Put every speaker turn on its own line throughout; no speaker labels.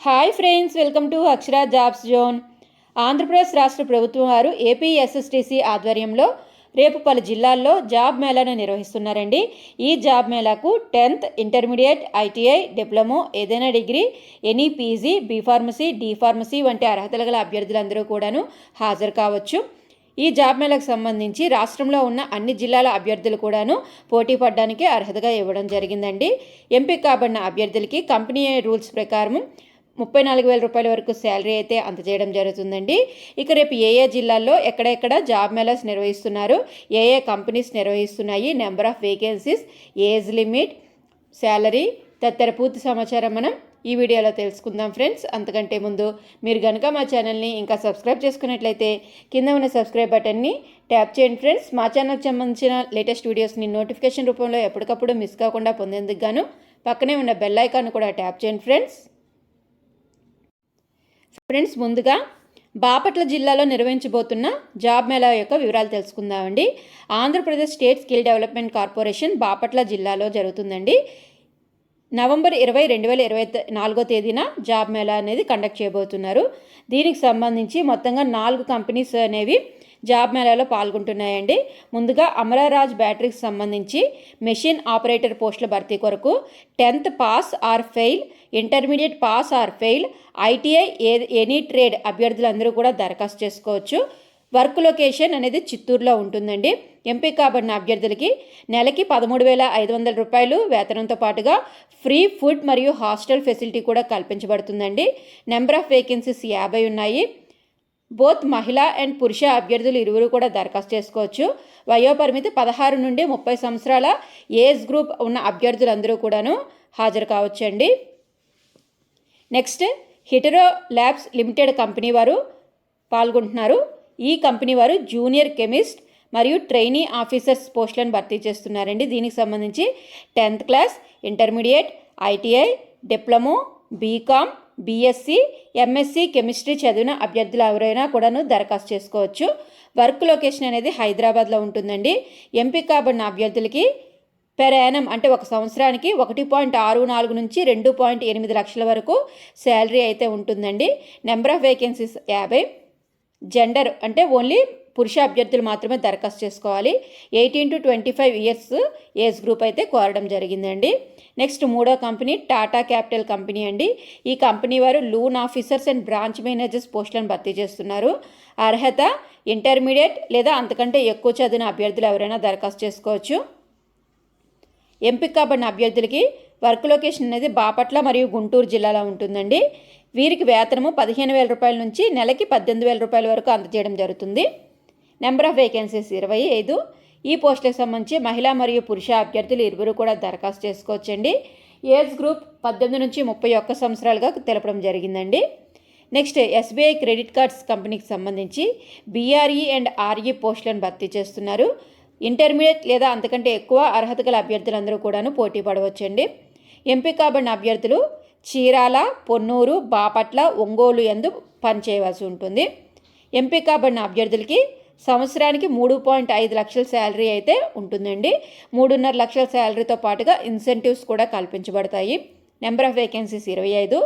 Hi friends, welcome to Akshara jobs zone. Andhra Pradesh రాష్ట్ర ప్రభుత్వం వారు ఏపీఎస్ఎస్టీసీ ఆధ్వర్యంలో రేపు పలు జిల్లాల్లో జాబ్ మేళాను నిర్వహిస్తున్నారండి. ఈ జాబ్ మేళాకు 10th ఇంటర్మీడియట్, ఐటీఐ, డిప్లొమో, ఏదైనా degree, any PG, B pharmacy, D pharmacy వంటి అర్హతలు గల అభ్యర్థులందరూ కూడాను హాజరు కావచ్చు. ఈ జాబ్ మేళాకు సంబంధించి రాష్ట్రంలో ఉన్న అన్ని జిల్లాల అభ్యర్థులు కూడాను పోటీ పడడానికి అర్హతగా ఇవ్వడం జరిగిందండి. ఎంపిక కాబడిన అభ్యర్థులకి కంపెనీ రూల్స్ ప్రకారం 34,000 రూపాయల వరకు శాలరీ అయితే అందజేయడం జరుగుతుందండి. ఇక రేపు ఏ జిల్లాల్లో ఎక్కడెక్కడ జాబ్ మేళాస్ నిర్వహిస్తున్నారు, ఏ కంపెనీస్ నిర్వహిస్తున్నాయి, number of vacancies, age limit, salary తదితర పూర్తి సమాచారం మనం ఈ వీడియోలో తెలుసుకుందాం ఫ్రెండ్స్. అంతకంటే ముందు మీరు కనుక మా ఛానల్ని ఇంకా సబ్స్క్రైబ్ చేసుకున్నట్లయితే కింద ఉన్న సబ్స్క్రైబ్ బటన్ని ట్యాప్ చేయండి ఫ్రెండ్స్. మా ఛానల్కి సంబంధించిన లేటెస్ట్ వీడియోస్ని నోటిఫికేషన్ రూపంలో ఎప్పటికప్పుడు మిస్ కాకుండా పొందేందుకు గాను పక్కనే ఉన్న బెల్ ఐకాన్ కూడా ట్యాప్ చేయండి ఫ్రెండ్స్. ముందుగా బాపట్ల జిల్లాలో నిర్వహించబోతున్న జాబ్ మేళా యొక్క వివరాలు తెలుసుకుందామండి. Andhra Pradesh state skill development corporation Bapatla జిల్లాలో జరుగుతుందండి. నవంబర్ 20, 2024 తేదీన జాబ్ మేళా అనేది కండక్ట్ చేయబోతున్నారు. దీనికి సంబంధించి మొత్తంగా 4 కంపెనీస్ అనేవి జాబ్ మేళాలో పాల్గొంటున్నాయండి. ముందుగా అమరారాజ్ బ్యాటరీకి సంబంధించి మెషిన్ ఆపరేటర్ పోస్టుల భర్తీ కొరకు 10th pass or fail, intermediate pass or fail, ITI, any trade అభ్యర్థులందరూ కూడా దరఖాస్తు చేసుకోవచ్చు. వర్క్ లొకేషన్ అనేది చిత్తూరులో ఉంటుందండి. ఎంపిక కాబడిన అభ్యర్థులకి నెలకి 13,500 రూపాయలు వేతనంతో పాటుగా ఫ్రీ ఫుడ్ మరియు హాస్టల్ ఫెసిలిటీ కూడా కల్పించబడుతుందండి. నెంబర్ ఆఫ్ వేకెన్సీస్ 50 ఉన్నాయి. బోత్ మహిళా అండ్ పురుష అభ్యర్థులు ఇరువురు కూడా దరఖాస్తు చేసుకోవచ్చు. వయోపరిమితి 16 నుండి 30 సంవత్సరాల ఏజ్ గ్రూప్ ఉన్న అభ్యర్థులందరూ కూడాను హాజరు కావచ్చండి. Next, Hetero labs limited company వారు పాల్గొంటున్నారు. ఈ కంపెనీ వారు జూనియర్ కెమిస్ట్ మరియు ట్రైనీ ఆఫీసర్స్ పోస్టులను భర్తీ చేస్తున్నారండి. దీనికి సంబంధించి 10th class, intermediate, ITI, diploma, BCom, BSc, MSc chemistry చదివిన అభ్యర్థులు ఎవరైనా కూడాను దరఖాస్తు చేసుకోవచ్చు. వర్క్ లొకేషన్ అనేది హైదరాబాద్లో ఉంటుందండి. ఎంపిక కాబడిన అభ్యర్థులకి పెర్ యానం అంటే ఒక సంవత్సరానికి 1.64 నుంచి 2.8 లక్షల వరకు శాలరీ అయితే ఉంటుందండి. Number of vacancies 50. జెండర్ అంటే ఓన్లీ పురుష అభ్యర్థులు మాత్రమే దరఖాస్తు చేసుకోవాలి. 18 to 25 ఇయర్స్ ఏజ్ గ్రూప్ అయితే కోరడం జరిగిందండి. నెక్స్ట్, మూడో కంపెనీ టాటా క్యాపిటల్ కంపెనీ అండి. ఈ కంపెనీ వారు loan officers and branch managers పోస్టులను భర్తీ చేస్తున్నారు. అర్హత ఇంటర్మీడియట్ లేదా అంతకంటే ఎక్కువ చదివిన అభ్యర్థులు ఎవరైనా దరఖాస్తు చేసుకోవచ్చు. ఎంపిక కాబడిన అభ్యర్థులకి వర్క్ లొకేషన్ అనేది బాపట్ల మరియు గుంటూరు జిల్లాలో ఉంటుందండి. వీరికి వేతనము 15,000 రూపాయల నుంచి నెలకి 18,000 రూపాయల వరకు అందజేయడం జరుగుతుంది. Number of vacancies 25. ఈ పోస్టులకు సంబంధించి మహిళా మరియు పురుష అభ్యర్థులు ఇరువురు కూడా దరఖాస్తు చేసుకోవచ్చండి. ఏజ్ గ్రూప్ 18 నుంచి 31 సంవత్సరాలుగా తెలపడం జరిగిందండి. నెక్స్ట్, ఎస్బీఐ క్రెడిట్ కార్డ్స్ కంపెనీకి సంబంధించి బీఆర్ఈ అండ్ ఆర్ఈ పోస్టులను భర్తీ చేస్తున్నారు. ఇంటర్మీడియట్ లేదా అంతకంటే ఎక్కువ అర్హత గల అభ్యర్థులందరూ కూడాను పోటీ పడవచ్చండి. ఎంపిక కాబడిన అభ్యర్థులు చీరాల, పొన్నూరు, బాపట్ల, ఒంగోలు యందు పనిచేయవలసి ఉంటుంది. ఎంపిక కాబడిన అభ్యర్థులకి సంవత్సరానికి 3.5 లక్షల శాలరీ అయితే ఉంటుందండి. 3.5 లక్షల శాలరీతో పాటుగా ఇన్సెంటివ్స్ కూడా కల్పించబడతాయి. Number of vacancies 25.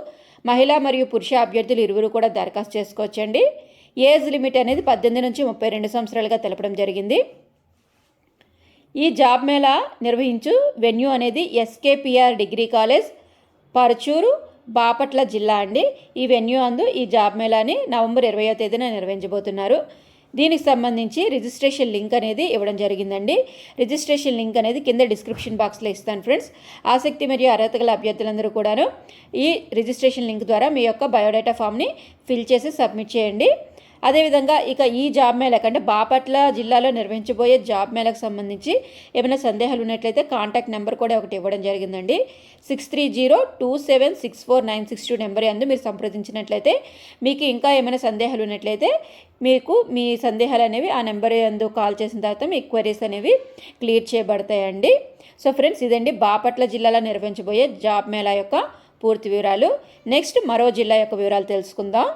మహిళా మరియు పురుష అభ్యర్థులు ఇరువురు కూడా దరఖాస్తు చేసుకోవచ్చండి. ఏజ్ లిమిట్ అనేది 18 నుంచి 32 సంవత్సరాలుగా తెలపడం జరిగింది. ఈ జాబ్ మేళా నిర్వహించు వెన్యూ అనేది ఎస్కేపిఆర్ డిగ్రీ కాలేజ్, పరచూరు, బాపట్ల జిల్లా అండి. ఈ వెన్యూ అందు ఈ జాబ్ మేళాని నవంబర్ 20వ తేదీన నిర్వహించబోతున్నారు. దీనికి సంబంధించి రిజిస్ట్రేషన్ లింక్ అనేది ఇవ్వడం జరిగిందండి. రిజిస్ట్రేషన్ లింక్ అనేది కింద డిస్క్రిప్షన్ బాక్స్లో ఇస్తాను ఫ్రెండ్స్. ఆసక్తి మరియు అర్హత గల అభ్యర్థులందరూ కూడాను ఈ రిజిస్ట్రేషన్ లింక్ ద్వారా మీ యొక్క బయోడేటా ఫామ్ని ఫిల్ చేసి సబ్మిట్ చేయండి. అదేవిధంగా ఇక ఈ జాబ్ మేళాకు అంటే బాపట్ల జిల్లాలో నిర్వహించబోయే జాబ్ మేళాకు సంబంధించి ఏమైనా సందేహాలు ఉన్నట్లయితే కాంటాక్ట్ నెంబర్ కూడా ఒకటి ఇవ్వడం జరిగిందండి. 6302764962 నెంబర్ అందు మీరు సంప్రదించినట్లయితే మీకు ఇంకా ఏమైనా సందేహాలు ఉన్నట్లయితే మీకు మీ సందేహాలు అనేవి ఆ నెంబర్ అందు కాల్ చేసిన తర్వాత మీ క్వరీస్ అనేవి క్లియర్ చేయబడతాయండి. సో ఫ్రెండ్స్, ఇదండి బాపట్ల జిల్లాలో నిర్వహించబోయే జాబ్ మేళా యొక్క పూర్తి వివరాలు. నెక్స్ట్, మరో జిల్లా యొక్క వివరాలు తెలుసుకుందాం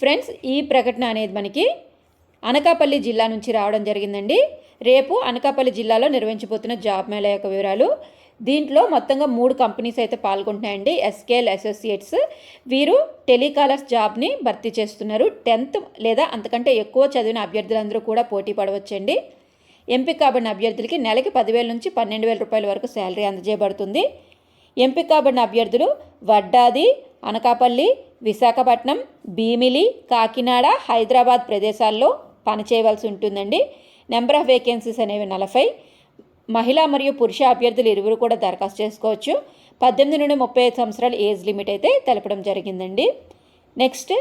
ఫ్రెండ్స్. ఈ ప్రకటన అనేది మనకి అనకాపల్లి జిల్లా నుంచి రావడం జరిగిందండి. రేపు అనకాపల్లి జిల్లాలో నిర్వహించబోతున్న జాబ్ మేళా యొక్క వివరాలు. దీంట్లో మొత్తంగా 3 కంపెనీస్ అయితే పాల్గొంటున్నాయండి. ఎస్కేఎల్ అసోసియేట్స్ వీరు టెలికాలర్స్ జాబ్ని భర్తీ చేస్తున్నారు. 10th లేదా అంతకంటే ఎక్కువ చదివిన అభ్యర్థులందరూ కూడా పోటీ పడవచ్చండి. ఎంపిక కాబడిన అభ్యర్థులకి నెలకి 10,000 నుంచి 12,000 రూపాయల వరకు శాలరీ అందజేయబడుతుంది. ఎంపిక కాబడిన అభ్యర్థులు వడ్డాది, అనకాపల్లి, విశాఖపట్నం, భీమిలి, కాకినాడ, హైదరాబాద్ ప్రదేశాల్లో పనిచేయవలసి ఉంటుందండి. నెంబర్ ఆఫ్ వేకెన్సీస్ అనేవి 40. మహిళా మరియు పురుష అభ్యర్థులు ఇరువురు కూడా దరఖాస్తు చేసుకోవచ్చు. 18 నుండి 35 సంవత్సరాల ఏజ్ లిమిట్ అయితే తెలపడం జరిగిందండి. నెక్స్ట్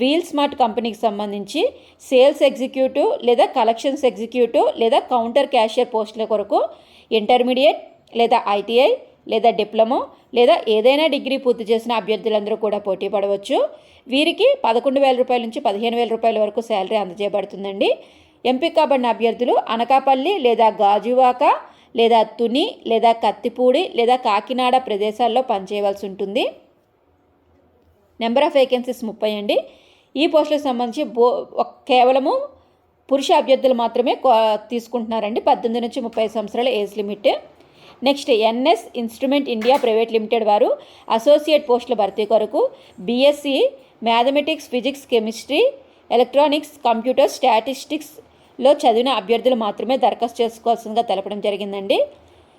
వీల్ స్మార్ట్ కంపెనీకి సంబంధించి సేల్స్ ఎగ్జిక్యూటివ్ లేదా కలెక్షన్స్ ఎగ్జిక్యూటివ్ లేదా కౌంటర్ క్యాషియర్ పోస్టుల కొరకు ఇంటర్మీడియట్ లేదా ఐటీఐ లేదా డిప్లొమా లేదా ఏదైనా డిగ్రీ పూర్తి చేసిన అభ్యర్థులందరూ కూడా పోటీ పడవచ్చు. వీరికి 11,000 రూపాయల నుంచి 15,000 రూపాయల వరకు శాలరీ అందజేయబడుతుందండి. ఎంపిక కాబడిన అభ్యర్థులు అనకాపల్లి లేదా గాజువాక లేదా తుని లేదా కత్తిపూడి లేదా కాకినాడ ప్రదేశాల్లో పనిచేయవలసి ఉంటుంది. నెంబర్ ఆఫ్ వేకెన్సీస్ 30 అండి. ఈ పోస్టులకు సంబంధించి కేవలము పురుష అభ్యర్థులు మాత్రమే తీసుకుంటున్నారండి. 18 నుంచి 30 సంవత్సరాల age limit. Next NS instrument India private limited వారు అసోసియేట్ పోస్టుల భర్తీ కొరకు BSc mathematics, physics, chemistry, electronics, computer, స్టాటిస్టిక్స్లో చదివిన అభ్యర్థులు మాత్రమే దరఖాస్తు చేసుకోవాల్సిందిగా తెలపడం జరిగిందండి.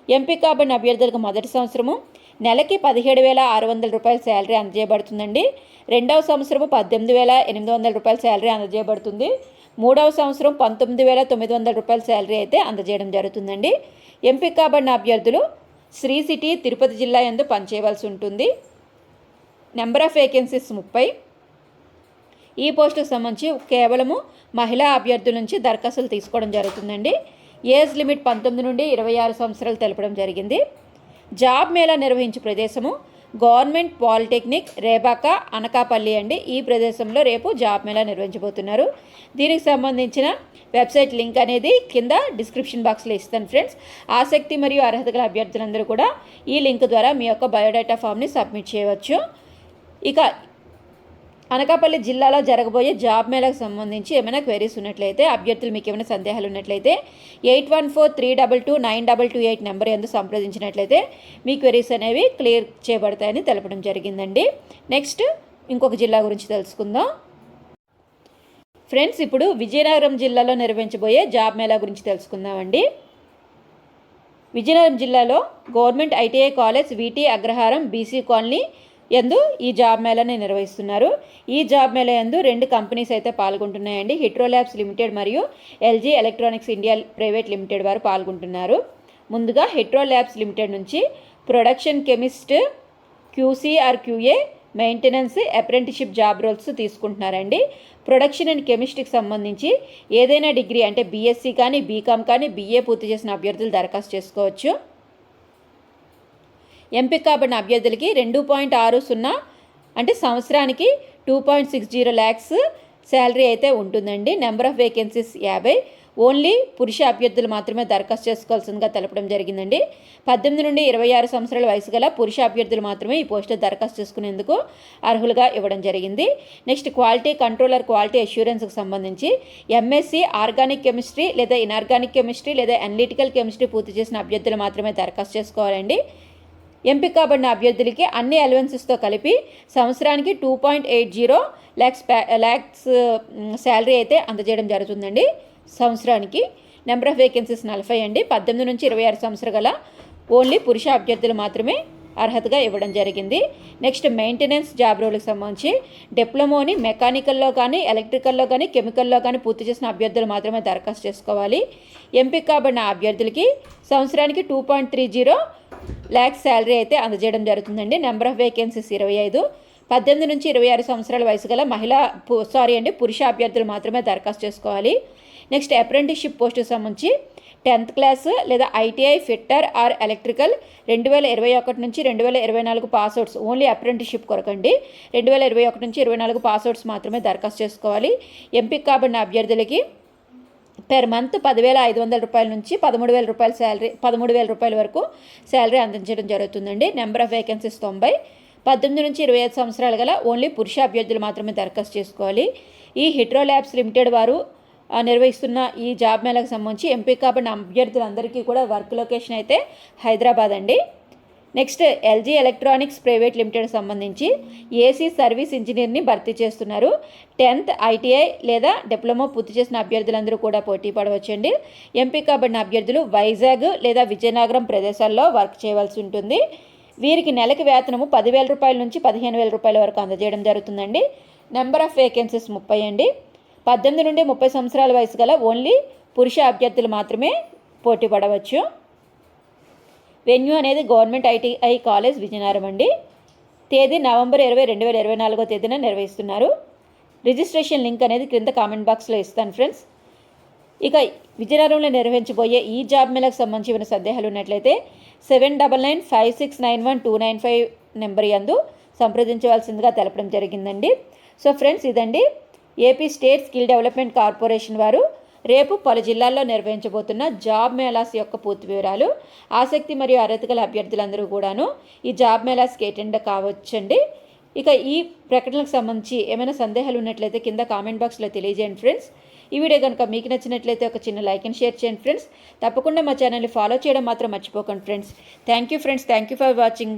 ఎంపిక కాబడిన అభ్యర్థులకు మొదటి సంవత్సరము నెలకి 17,600 రూపాయల శాలరీ అందజేయబడుతుందండి. రెండవ సంవత్సరము 18,800 రూపాయల శాలరీ అందజేయబడుతుంది. మూడవ సంవత్సరం 19,900 రూపాయల శాలరీ అయితే అందజేయడం జరుగుతుందండి. ఎంపిక కాబడిన అభ్యర్థులు శ్రీ సిటీ, తిరుపతి జిల్లా యందు పనిచేయవలసి ఉంటుంది. Number of vacancies 30. ఈ పోస్టుకు సంబంధించి కేవలము మహిళా అభ్యర్థుల నుంచి దరఖాస్తులు తీసుకోవడం జరుగుతుందండి. ఏజ్ లిమిట్ 19 నుండి 26 సంవత్సరాలు తెలపడం జరిగింది. జాబ్ మేళా నిర్వహించే ప్రదేశము గవర్నమెంట్ పాలిటెక్నిక్ రేబాక, అనకాపల్లి అండి. ఈ ప్రదేశంలో రేపు జాబ్ మేళా నిర్వహించబోతున్నారు. దీనికి సంబంధించిన వెబ్సైట్ లింక్ అనేది కింద డిస్క్రిప్షన్ బాక్స్లో ఇస్తాను ఫ్రెండ్స్. ఆసక్తి మరియు అర్హత గల అభ్యర్థులందరూ కూడా ఈ లింక్ ద్వారా మీ యొక్క బయోడేటా ఫామ్ని సబ్మిట్ చేయవచ్చు. ఇక అనకాపల్లి జిల్లాలో జరగబోయే జాబ్ మేళాకు సంబంధించి ఏమైనా క్వైరీస్ ఉన్నట్లయితే, అభ్యర్థులు మీకు ఏమైనా సందేహాలు ఉన్నట్లయితే 8143229228 నెంబర్ యందు సంప్రదించినట్లయితే మీ క్వైరీస్ అనేవి క్లియర్ చేయబడతాయని తెలపడం జరిగిందండి. నెక్స్ట్ ఇంకొక జిల్లా గురించి తెలుసుకుందాం ఫ్రెండ్స్. ఇప్పుడు విజయనగరం జిల్లాలో నిర్వహించబోయే జాబ్ మేళా గురించి తెలుసుకుందామండి. విజయనగరం జిల్లాలో గవర్నమెంట్ ఐటీఐ కాలేజ్ వీటీ అగ్రహారం బీసీ కాలనీ యందు ఈ జాబ్ మేళాని నిర్వహిస్తున్నారు. ఈ జాబ్ మేళా యందు 2 కంపెనీస్ అయితే పాల్గొంటున్నాయండి. హిట్రో ల్యాబ్స్ లిమిటెడ్ మరియు LG electronics India private limited వారు పాల్గొంటున్నారు. ముందుగా హిట్రో ల్యాబ్స్ లిమిటెడ్ నుంచి production chemist, QC or QA, maintenance, apprenticeship job roles తీసుకుంటున్నారండి. ప్రొడక్షన్ అండ్ కెమిస్ట్రీకి సంబంధించి ఏదైనా డిగ్రీ అంటే బీఎస్సీ కానీ, బీకామ్ కానీ, బీఏ పూర్తి చేసిన అభ్యర్థులు దరఖాస్తు చేసుకోవచ్చు. ఎంపిక కాబడిన అభ్యర్థులకి 2.60 అంటే సంవత్సరానికి 2.60 lakhs శాలరీ అయితే ఉంటుందండి. Number of vacancies 50. ఓన్లీ పురుష అభ్యర్థులు మాత్రమే దరఖాస్తు చేసుకోవాల్సిందిగా తెలపడం జరిగిందండి. 18 నుండి 26 సంవత్సరాల వయసు గల పురుష అభ్యర్థులు మాత్రమే ఈ పోస్టులో దరఖాస్తు చేసుకునేందుకు అర్హులుగా ఇవ్వడం జరిగింది. నెక్స్ట్ క్వాలిటీ కంట్రోలర్, క్వాలిటీ అష్యూరెన్స్కి సంబంధించి ఎంఎస్సీ ఆర్గానిక్ కెమిస్ట్రీ లేదా ఇన్ఆర్గానిక్ కెమిస్ట్రీ లేదా అనలిటికల్ కెమిస్ట్రీ పూర్తి చేసిన అభ్యర్థులు మాత్రమే దరఖాస్తు చేసుకోవాలండి. ఎంపిక కాబడిన అభ్యర్థులకి అన్ని అలవెన్సెస్తో కలిపి సంవత్సరానికి 2.80 lakhs శాలరీ అయితే అందజేయడం జరుగుతుందండి సంవత్సరానికి. నెంబర్ ఆఫ్ వేకెన్సీస్ 40 అండి. 18 నుంచి 26 సంవత్సరాలు గల ఓన్లీ పురుష అభ్యర్థులు మాత్రమే అర్హతగా ఇవ్వడం జరిగింది. నెక్స్ట్ మెయింటెనెన్స్ జాబ్ రోల్కి సంబంధించి డిప్లొమోని మెకానికల్లో కానీ, ఎలక్ట్రికల్లో కానీ, కెమికల్లో కానీ పూర్తి చేసిన అభ్యర్థులు మాత్రమే దరఖాస్తు చేసుకోవాలి. ఎంపిక కాబడిన అభ్యర్థులకి సంవత్సరానికి 2.30 lakhs శాలరీ అయితే అందజేయడం జరుగుతుందండి. Number of vacancies 25. 18 నుంచి 26 సంవత్సరాల వయసు గల పురుష అభ్యర్థులు మాత్రమే దరఖాస్తు చేసుకోవాలి. నెక్స్ట్ అప్రెంటిస్షిప్ పోస్టుకు సంబంధించి 10th క్లాస్ లేదా ఐటీఐ ఫిట్టర్ ఆర్ ఎలక్ట్రికల్ 2021 నుంచి 2024 పాస్అవుట్స్ ఓన్లీ అప్రెంటిస్షిప్ కొరకండి. 2021 నుంచి 2024 పాస్అవుట్స్ మాత్రమే దరఖాస్తు చేసుకోవాలి. ఎంపిక కాబడిన అభ్యర్థులకి పెర్ మంత్ 10,500 రూపాయల నుంచి 13,000 రూపాయల శాలరీ 13,000 రూపాయల వరకు శాలరీ అందించడం జరుగుతుందండి. Number of vacancies 90. 18 నుంచి 25 సంవత్సరాలు గల ఓన్లీ పురుష అభ్యర్థులు మాత్రమే దరఖాస్తు చేసుకోవాలి. ఈ హిట్రో ల్యాబ్స్ లిమిటెడ్ వారు నిర్వహిస్తున్న ఈ జాబ్ మేళకు సంబంధించి ఎంపిక కాబడిన అభ్యర్థులందరికీ కూడా వర్క్ లొకేషన్ అయితే హైదరాబాద్ అండి. Next LG electronics private limited సంబంధించి ఏసీ సర్వీస్ ఇంజనీర్ని భర్తీ చేస్తున్నారు. 10th ఐటీఐ లేదా డిప్లొమా పూర్తి చేసిన అభ్యర్థులందరూ కూడా పోటీ పడవచ్చండి. ఎంపిక కాబడిన అభ్యర్థులు వైజాగ్ లేదా విజయనగరం ప్రదేశాల్లో వర్క్ చేయవలసి ఉంటుంది. వీరికి నెలకి వేతనము 10,000 రూపాయల నుంచి 15,000 రూపాయల వరకు అందజేయడం జరుగుతుందండి. నెంబర్ ఆఫ్ వేకెన్సీస్ 30 అండి. 18 నుండి 30 సంవత్సరాల వయసు గల ఓన్లీ పురుష అభ్యర్థులు మాత్రమే పోటీ పడవచ్చు. వెన్యూ అనేది గవర్నమెంట్ ఐటీఐ కాలేజ్ విజయనగరం అండి. తేదీ November 20, 2024 తేదీన నిర్వహిస్తున్నారు. రిజిస్ట్రేషన్ లింక్ అనేది క్రింద కామెంట్ బాక్స్లో ఇస్తాను ఫ్రెండ్స్. ఇక విజయనగరంలో నిర్వహించబోయే ఈ జాబ్ మేళకు సంబంధించిన సందేహాలు ఉన్నట్లయితే 7995691295 నెంబర్ యందు సంప్రదించవలసిందిగా తెలపడం జరిగిందండి. సో ఫ్రెండ్స్, ఇదండి AP state skill development corporation వారు రేపు పలు జిల్లాల్లో నిర్వహించబోతున్న జాబ్ మేళాస్ యొక్క పూర్తి వివరాలు. ఆసక్తి మరియు అర్హత గల అభ్యర్థులందరూ కూడాను ఈ జాబ్ మేళాస్కి అటెండ్ కావచ్చండి. ఇక ఈ ప్రకటనలకు సంబంధించి ఏమైనా సందేహాలు ఉన్నట్లయితే కింద కామెంట్ బాక్స్లో తెలియజేయండి ఫ్రెండ్స్. ఈ వీడియో కనుక మీకు నచ్చినట్లయితే ఒక చిన్న లైక్ అండ్ షేర్ చేయండి ఫ్రెండ్స్. తప్పకుండా మా ఛానల్ని ఫాలో చేయడం మాత్రం మర్చిపోకండి friends. Thank you friends. Thank you for watching.